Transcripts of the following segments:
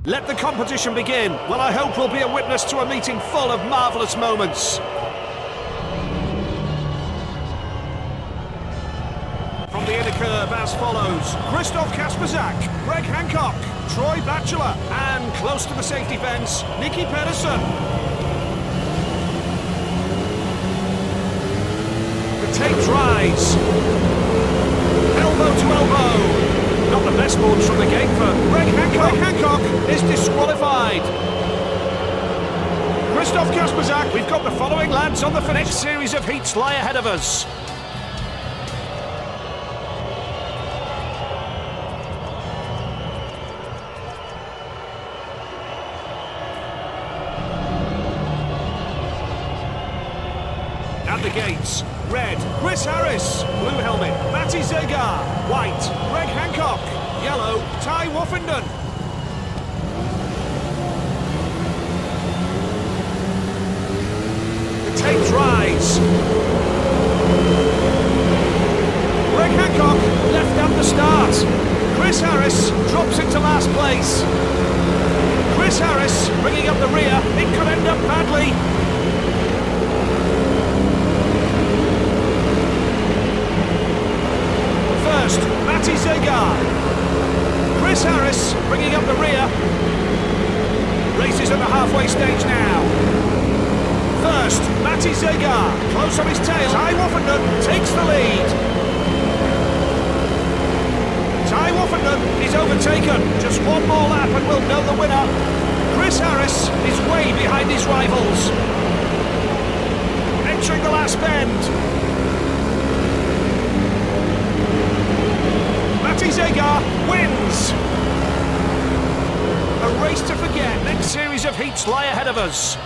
Let the competition begin. Well, I hope we'll be a witness to a meeting full of marvellous moments. From the inner curve as follows: Christoph Kasperzak, Greg Hancock, Troy Batchelor, and close to the safety fence, Nicky Pedersen. The tape dries. Elbow to elbow. Not the best launch from the gate for Greg Hancock. Greg Hancock is disqualified. Christoph Kasperzak, we've got the following lads on the next series of heats lie ahead of us. At the gates, red, Chris Harris. Blue helmet, Matty Zegar. White, Greg Hancock. Yellow, Ty Woffenden. The tape dries. Greg Hancock left at the start. Chris Harris drops into last place. Chris Harris bringing up the rear. It could end up badly. First, Matty Zegar. Chris Harris bringing up the rear. Races at the halfway stage now. First, Matty Zegar, close on his tail. Ty Woffenden takes the lead. Ty Woffenden is overtaken. Just one more lap and we'll know the winner. Chris Harris is way behind his rivals. Entering the last bend. Matty Zegar wins! A race to forget. Next series of heats lie ahead of us.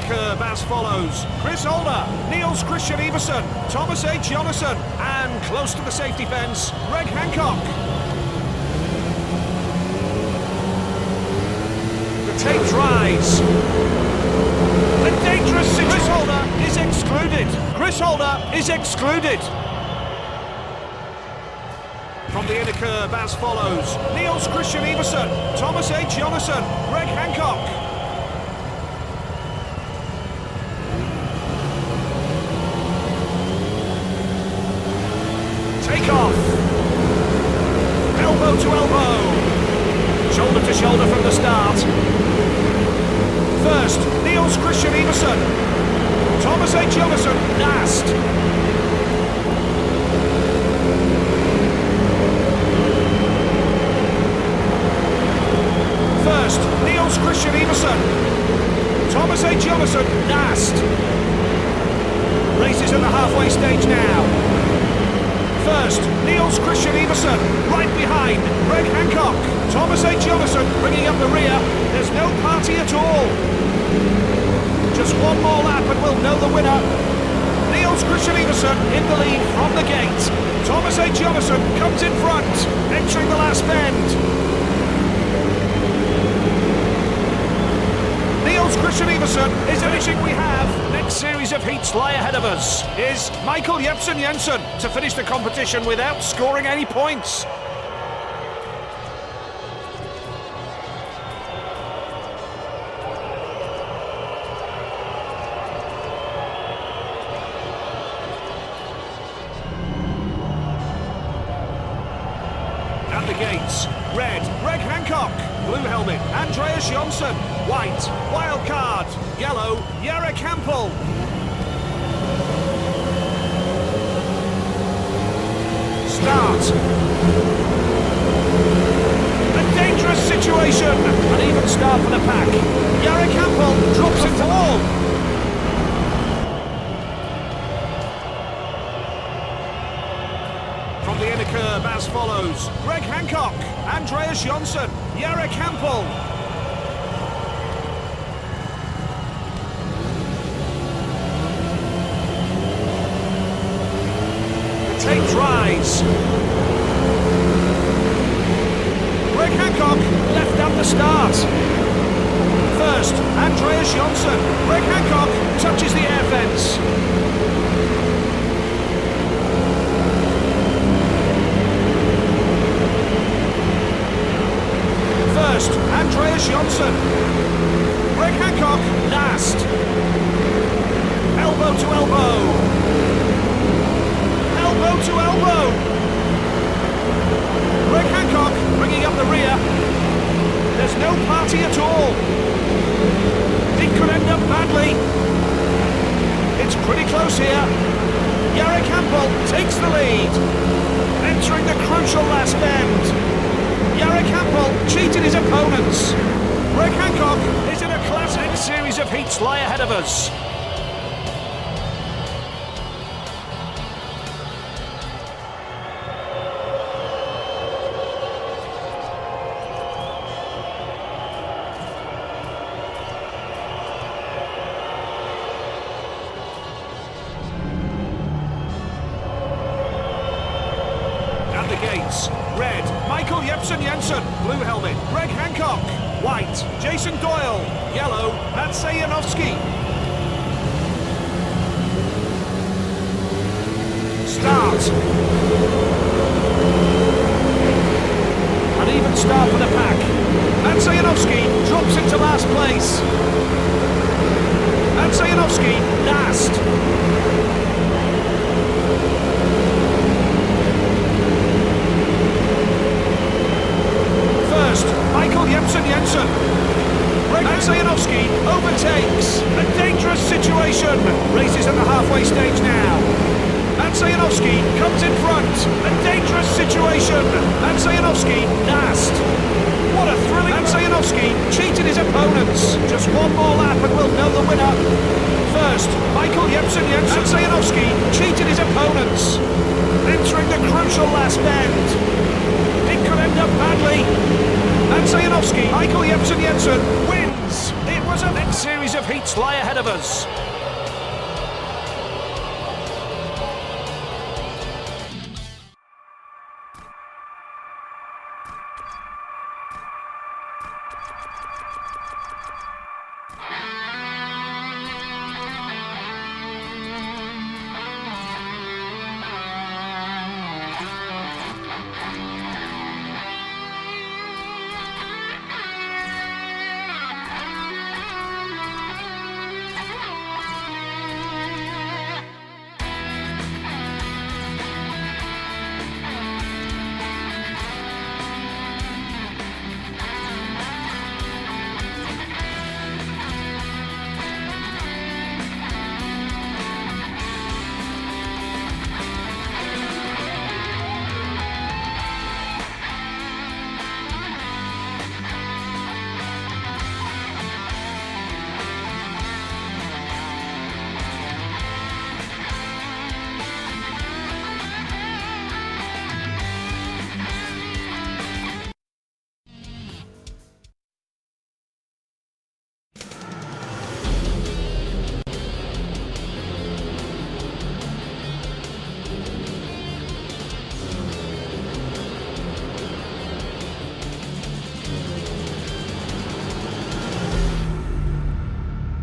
Curve as follows: Chris Holder, Niels Christian Iversen, Thomas H. Jonasson, and close to the safety fence, Greg Hancock. The tape dries. A dangerous situation. Chris Holder is excluded. Chris Holder is excluded. From the inner curve as follows: Niels Christian Iversen, Thomas H. Jonasson, Greg Hancock. Take off. Elbow to elbow. Shoulder to shoulder from the start. First, Niels Christian Iversen. Thomas H. Jonasson, last. First, Niels Christian Iversen. Thomas H. Jonasson, last. Races at the halfway stage now. First, Niels Christian Iversen, right behind, Greg Hancock. Thomas H. Jonasson bringing up the rear. There's no party at all. Just one more lap and we'll know the winner. Niels Christian Iversen in the lead from the gate. Thomas H. Jonasson comes in front, entering the last bend. Niels Christian Iversen is everything we have. Next series of heats lie ahead of us. Is Michael Jepsen Jensen to finish the competition without scoring any points. the gates, red, Greg Hancock. Blue helmet, Andreas Jonsson. White, wild card. Yellow, Jarek Hampel. Start. A dangerous situation. An even start for the pack. Jarek Hampel drops into wall. From the inner curve as follows. Greg Hancock, Andreas Jonsson, Jarek Hampel. The tape dries. Greg Hancock left at the start. First, Andreas Jonsson. Greg Hancock touches the air fence. First, Andreas Jonsson. Greg Hancock last. Elbow to elbow. Elbow to elbow. Greg Hancock bringing up the rear. There's no party at all. It could end up badly. It's pretty close here. Jarek Hampel takes the lead. Entering the crucial last bend. Jarek Hampel cheated his opponents. Greg Hancock is in a classic series of heats lie ahead of us. At the gates, red, Michael Jensen. Blue helmet, Greg Hancock. White, Jason Doyle. Yellow, Matvey Janowski. Start. An even start for the pack. Matvey Janowski drops into last place. Matvey Janowski last. First, Michael Jensen. Matvey Janowski overtakes. A dangerous situation. Race is at the halfway stage now. Matvey Janowski comes in front. A dangerous situation. Matvey Janowski last. What a thrilling... Matvey Janowski cheated his opponents. Just one more lap and we'll know the winner. First, Michael Jensen. Matvey Janowski cheated his opponents. Entering the crucial last bend. It could end up badly. Matvey Janowski, Michael Jensen wins. It was a next series of heats lie ahead of us.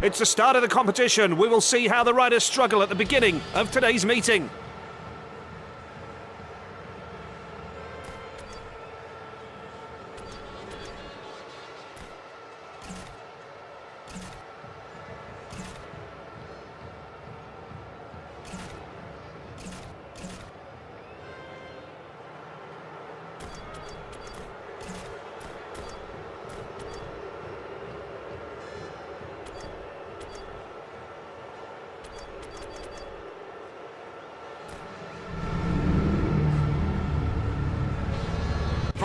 It's the start of the competition. We will see how the riders struggle at the beginning of today's meeting.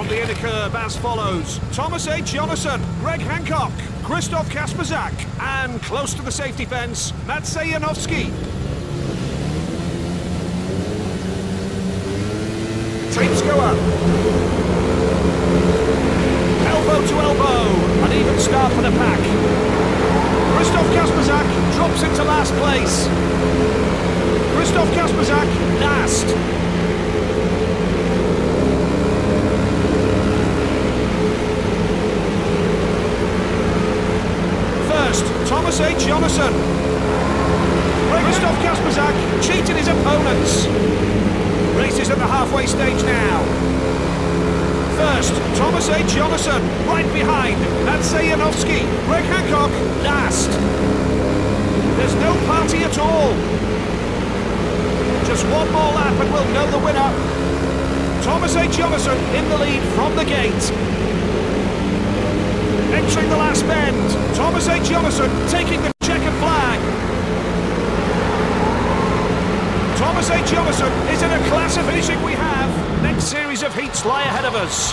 From the inner curb as follows: Thomas H. Jonasson, Greg Hancock, Krzysztof Kasperzak, and close to the safety fence, Maciej Janowski. Tapes go up. Elbow to elbow, an even start for the pack. Krzysztof Kasperzak drops into last place. Krzysztof Kasperzak last. First, Thomas H. Jonasson. Krzysztof Kasperzak cheated his opponents. Race is at the halfway stage now. First, Thomas H. Jonasson, right behind, Maciej Janowski. Greg Hancock, last. There's no party at all. Just one more lap and we'll know the winner. Thomas H. Jonasson in the lead from the gate. Entering the last bend, Thomas H. Jonasson taking the checkered flag. Thomas H. Jonasson is in a class of finishing we have. Next series of heats lie ahead of us.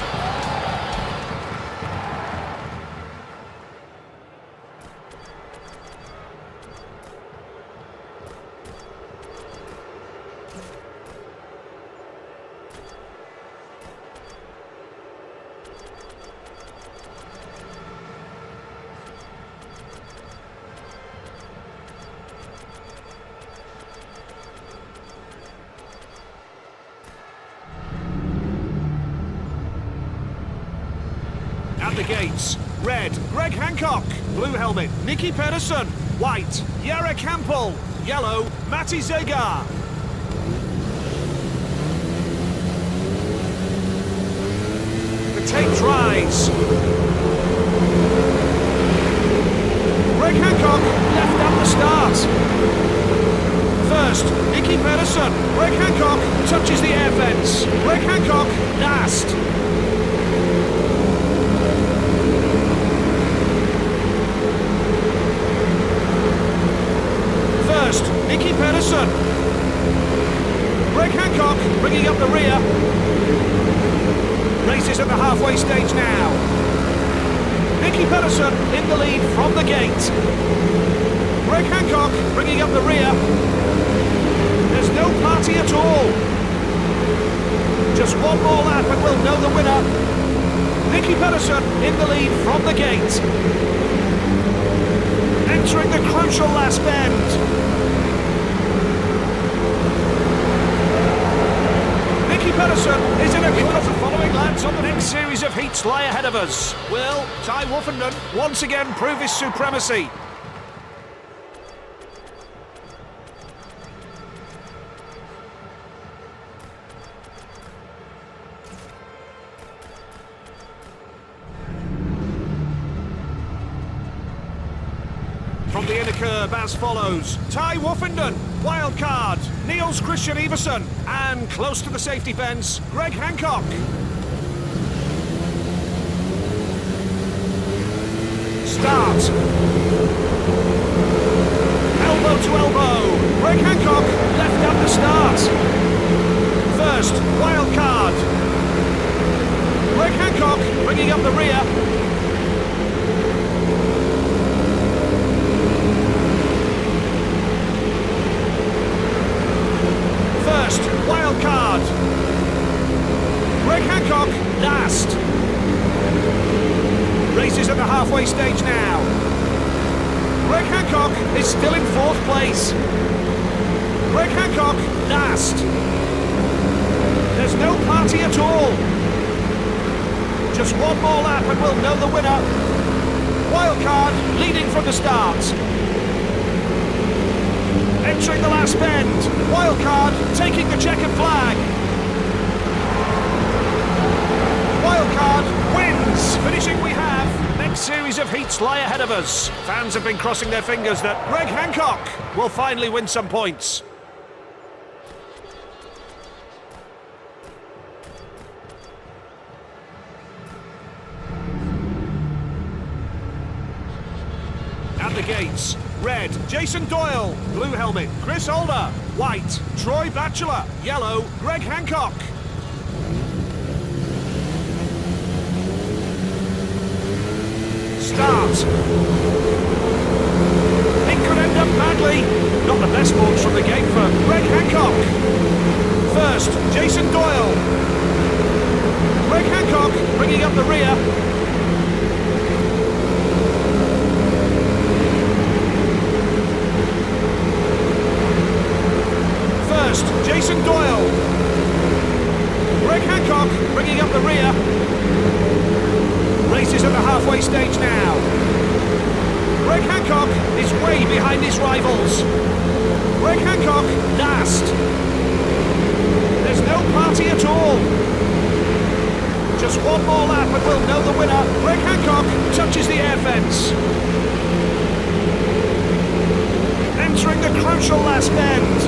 At the gates, red, Greg Hancock. Blue helmet, Nicky Pedersen. White, Jarek Hampel. Yellow, Matti Zegar. The tape tries. Greg Hancock left at the start. First, Nicky Pedersen. Greg Hancock touches the air fence. Greg Hancock last. First, Nicky Pedersen. Greg Hancock bringing up the rear. Race is at the halfway stage now. Nicky Pedersen in the lead from the gate. Greg Hancock bringing up the rear. There's no party at all. Just one more lap and we'll know the winner. Nicky Pedersen in the lead from the gate. Entering the crucial last bend. Nicky Pedersen is in a because of following laps on the next series of heats lie ahead of us. Will Ty Woffenden once again prove his supremacy? From the inner curb as follows: Ty Woffenden, wild card, Niels Christian Iversen, and close to the safety fence, Greg Hancock. Start. Elbow to elbow, Greg Hancock left at the start. First, wild card. Greg Hancock bringing up the rear. First, wild card. Greg Hancock last. Race is at the halfway stage now. Greg Hancock is still in fourth place. Greg Hancock last. There's no party at all. Just one more lap and we'll know the winner. Wild card leading from the start. Entering the last bend, wildcard taking the checkered flag. Wildcard wins, finishing we have. Next series of heats lie ahead of us. Fans have been crossing their fingers that Greg Hancock will finally win some points. At the gates, red, Jason Doyle. Blue helmet, Chris Holder. White, Troy Batchelor. Yellow, Greg Hancock. It could end up badly. Not the best launch from the gate for Greg Hancock. First, Jason Doyle. Greg Hancock bringing up the rear. First, Jason Doyle. Greg Hancock bringing up the rear. Race is at the halfway stage now. Greg Hancock is way behind his rivals. Greg Hancock last. There's no party at all. Just one more lap and we'll know the winner. Greg Hancock touches the air fence. Entering the crucial last bend.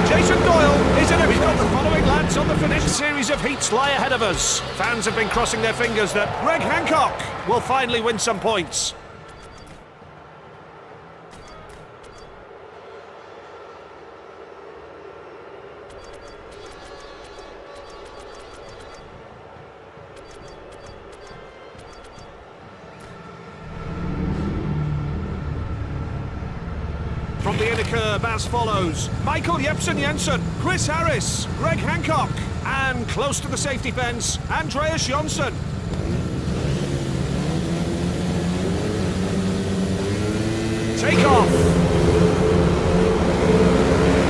Jason Doyle is in a... We've got the following lads on the finish. Series of heats lie ahead of us. Fans have been crossing their fingers that Greg Hancock will finally win some points. From the inner curve as follows: Michael Jepsen-Jensen, Chris Harris, Greg Hancock, and close to the safety fence, Andreas Jonsson. Take off.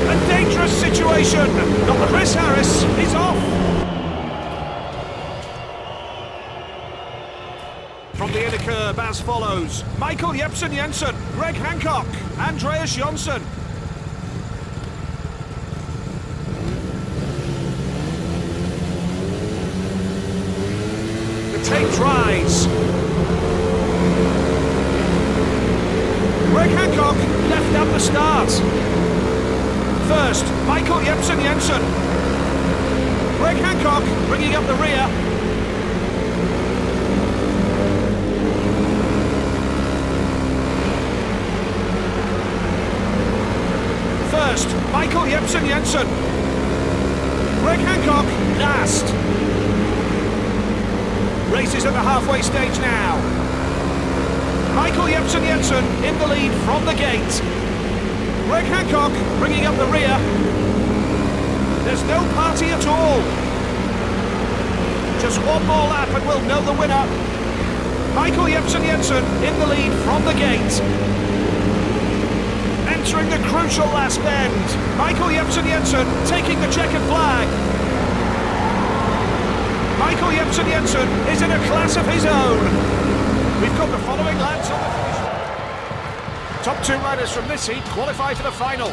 A dangerous situation. Not Chris Harris is off. From the inner curve as follows: Michael Jepsen-Jensen, Greg Hancock, Andreas Jonsson. The tape dries. Greg Hancock left at the start. First, Michael Jepsen-Jensen. Greg Hancock bringing up the rear. First, Michael Jepsen-Jensen. Greg Hancock last. Race is at the halfway stage now. Michael Jepsen-Jensen in the lead from the gate. Greg Hancock bringing up the rear. There's no party at all. Just one more lap and we'll know the winner. Michael Jepsen-Jensen in the lead from the gate. Entering the crucial last bend. Michael Jepsen-Jensen taking the checkered flag. Michael Jepsen-Jensen is in a class of his own. We've got the following lads on the finish. Top two riders from this heat qualify for the final.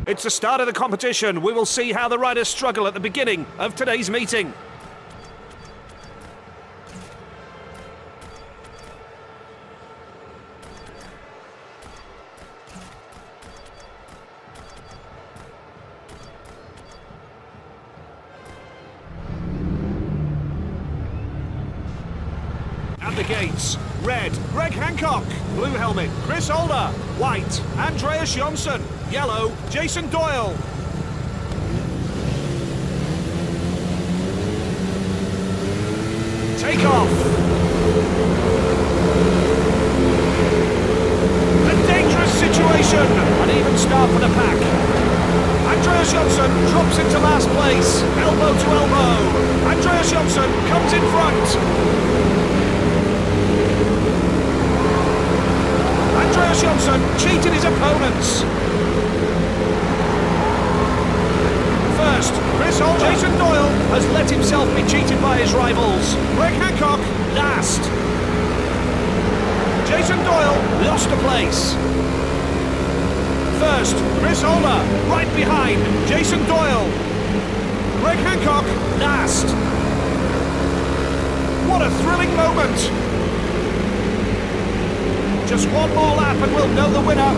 It's the start of the competition. We will see how the riders struggle at the beginning of today's meeting. At the gates, red, Greg Hancock. Blue helmet, Chris Holder. White, Andreas Jonsson. Yellow, Jason Doyle. take off. A dangerous situation. An even start for the pack. Andreas Johnson drops into last place, elbow to elbow. Andreas Johnson comes in front. Andreas Johnson cheated his opponents. First, Chris Holder. Jason Doyle has let himself be cheated by his rivals. Greg Hancock last. Jason Doyle lost a place. First, Chris Holder, right behind Jason Doyle. Greg Hancock last. What a thrilling moment. Just one more lap and we'll know the winner.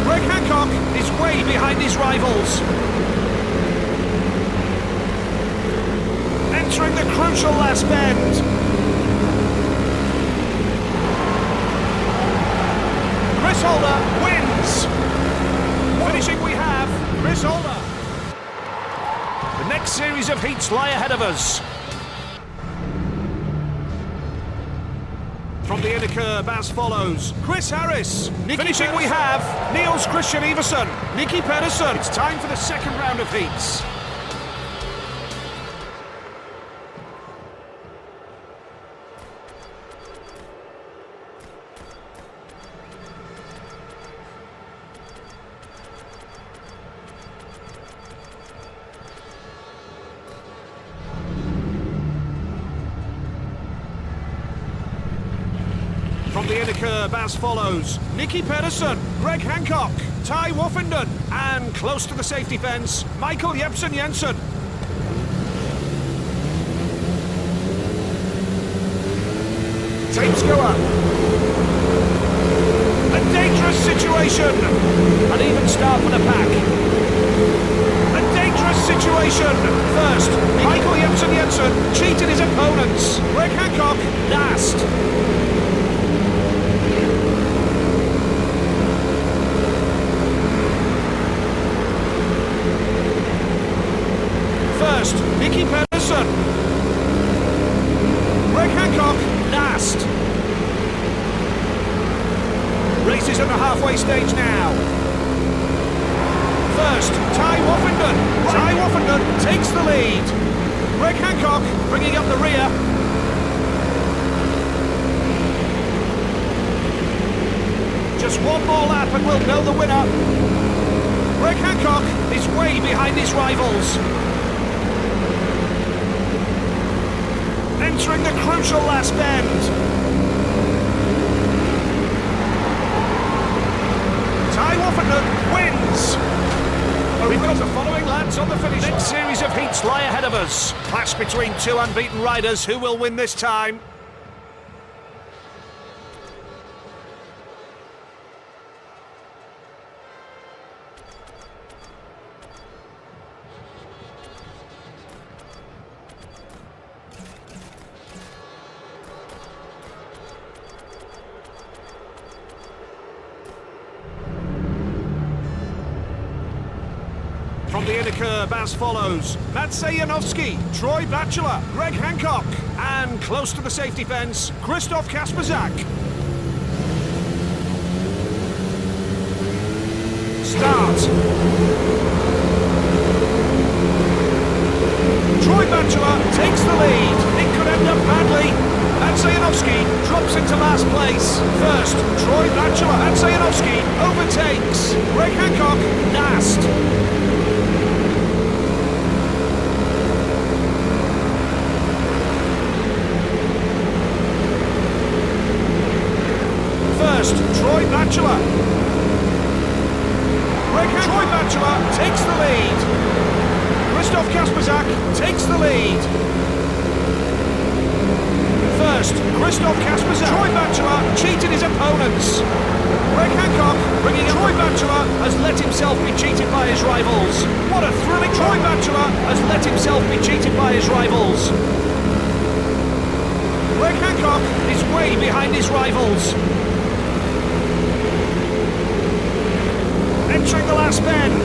Greg Hancock is way behind his rivals. Entering the crucial last bend. Chris Holder wins. Finishing we have Chris Holder. The next series of heats lie ahead of us. From the inner curve as follows. Chris Harris. Finishing we have Niels Christian Iversen. Nicky Pedersen. It's time for the second round of heats. From the inner curve as follows. Nicky Pedersen, Greg Hancock, Ty Woffenden, and close to the safety fence, Michael Jepsen Jensen. Tapes go up. A dangerous situation. An even start for the pack. A dangerous situation. First, Michael Jepsen Jensen cheated his opponents. Greg Hancock last. First, Nicky Pedersen. Greg Hancock last. Race is at the halfway stage now. First, Ty Woffenden. Ty Woffenden takes the lead. Greg Hancock bringing up the rear. Just one more lap and we'll know the winner. Greg Hancock is way behind his rivals. Entering the crucial last bend. Ty Woffenden wins. We've got the following lads on the finish. Next series of heats lie ahead of us. Clash between two unbeaten riders. Who will win this time? From the inner curve as follows. Matsej Janowski, Troy Batchelor, Greg Hancock, and close to the safety fence, Christoph Kasperzak. Start. Troy Batchelor takes the lead. It could end up badly. Matsej Janowski drops into last place. First, Troy Batchelor. Matsej Janowski overtakes. Greg Hancock last. First, Troy Batchelor. Troy Batchelor takes the lead. Christoph Kasperzak takes the lead. First, Christoph Kasperzak. Troy Batchelor cheated his opponents. Greg Hancock bringing up. Troy Batchelor has let himself be cheated by his rivals. What a thrilling. Troy Batchelor has let himself be cheated by his rivals. Greg Hancock is way behind his rivals. Entering the last bend.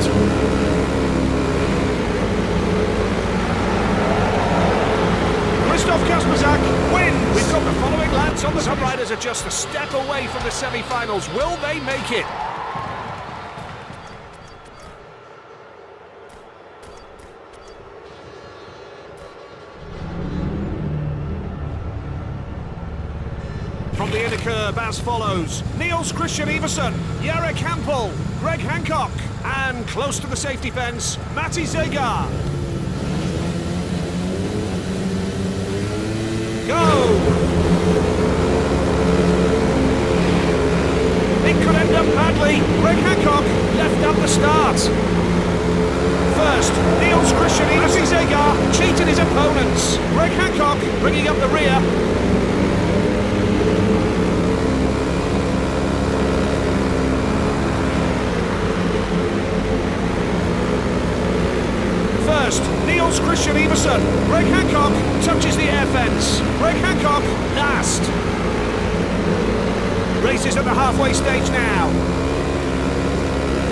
Christoph Kasperzak just a step away from the semi-finals. Will they make it? From the inner curb as follows: Niels Christian Iversen, Jarek Hampel, Greg Hancock, and close to the safety fence, Matti Zegar. Go! It could end up badly. Greg Hancock left at the start. First, Niels Christian Iversen, Matti Zegar cheated his opponents. Greg Hancock bringing up the rear. First, Niels Christian Iversen. Greg Hancock touches the air fence. Greg Hancock last. Races at the halfway stage now.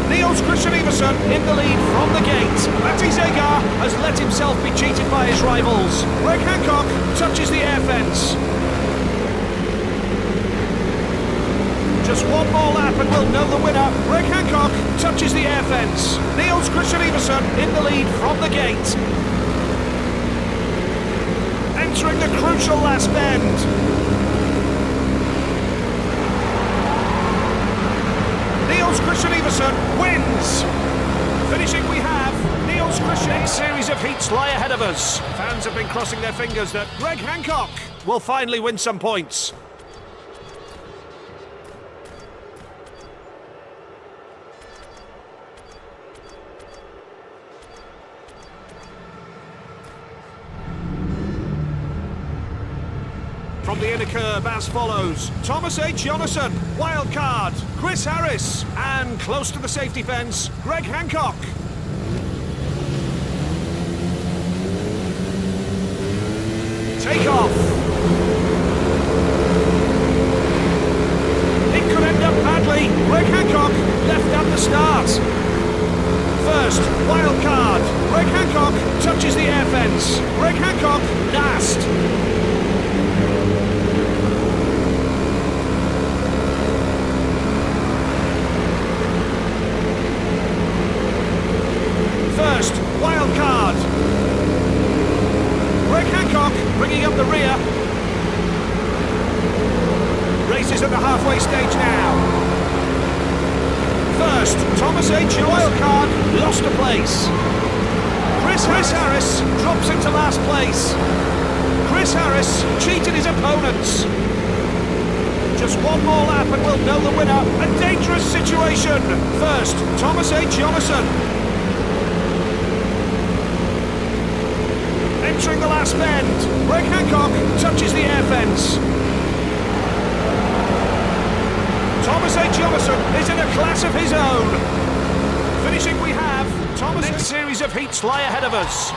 Niels Christian Iversen in the lead from the gate. Matti Zegar has let himself be cheated by his rivals. Greg Hancock touches the air fence. Just one more lap and we'll know the winner. Greg Hancock touches the air fence. Niels Christian Iversen in the lead from the gate. Entering the crucial last bend. Niels Christian Iversen wins. Finishing we have Niels Christian. Next series of heats lie ahead of us. Fans have been crossing their fingers that Greg Hancock will finally win some points. From the inner curb as follows: Thomas H. Jonasson, wild card, Chris Harris, and close to the safety fence, Greg Hancock. Take off. It could end up badly. Greg Hancock left at the start. First, wild card, Greg Hancock touches the air fence. Greg Hancock last. First, wild card. Greg Hancock bringing up the rear. Races at the halfway stage now. First, Thomas H. wild card lost a place. Chris Harris drops into last place. Chris Harris cheated his opponents. Just one more lap and we'll know the winner. A dangerous situation. First, Thomas H. Jonasson. Entering the last bend, Greg Hancock touches the air fence. Thomas H. Jonasson is in a class of his own. Finishing we have Thomas. Next series of heats lie ahead of us.